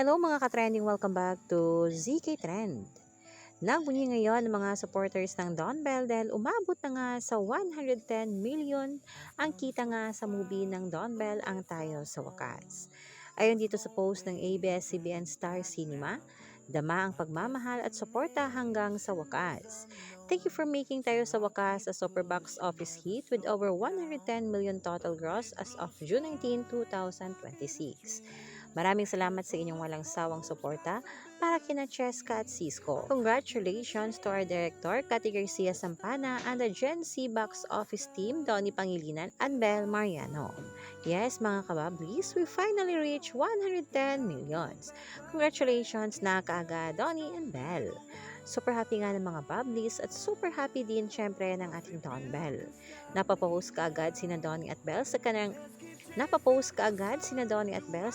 Hello mga ka-trending, welcome back to ZK Trend. Nagbunyi ngayon ang mga supporters ng Don Bell dahil umabot na nga sa 110 million ang kita nga sa movie ng Don Bell Ang Tayo sa Wakas. Ayon dito sa post ng ABS-CBN Star Cinema, dama ang pagmamahal at suporta hanggang sa wakas. Thank you for making Tayo sa Wakas a super box office hit with over 110 million total gross as of June 19, 2026. Maraming salamat sa inyong walang sawang suporta para kina Cheska at Cisco. Congratulations to our director, Cathy Garcia Sampana, and the Gen Z box office team, Donnie Pangilinan and Bel Mariano. Yes, mga kabablis, we finally reached 110 millions. Congratulations na kaagad, Donnie and Bel. Super happy nga ng mga bablis at super happy din syempre ng ating Don Bell. Napapost kaagad sina Donnie at Bel sa kanilang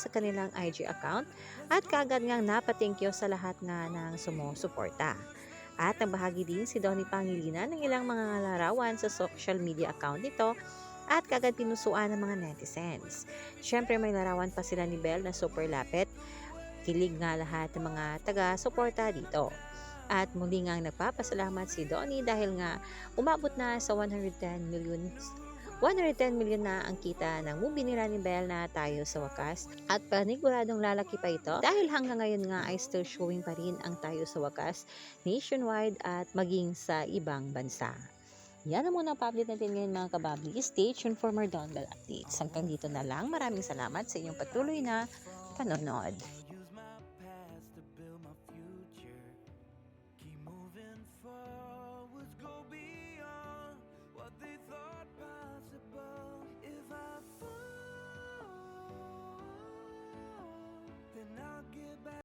kanilang IG account at kaagad ngang napathankyo sa lahat nga ng sumusuporta. At nagbahagi din si Donnie Pangilinan ng ilang mga larawan sa social media account nito at kaagad pinusuan ng mga netizens. Siyempre may larawan pa sila ni Bel na super lapit. Kilig nga lahat ng mga taga-suporta dito. At muli nga nagpapasalamat si Donnie dahil nga umabot na sa 110 million na ang kita ng movie ni Rani Bell na Tayo sa Wakas at paniguradong lalaki pa ito dahil hanggang ngayon nga ay still showing pa rin ang Tayo sa Wakas nationwide at maging sa ibang bansa. Yan ang muna update natin ngayon mga kababli. Stay tuned for more Don Bell updates. Hanggang dito na lang. Maraming salamat sa inyong patuloy na panonood.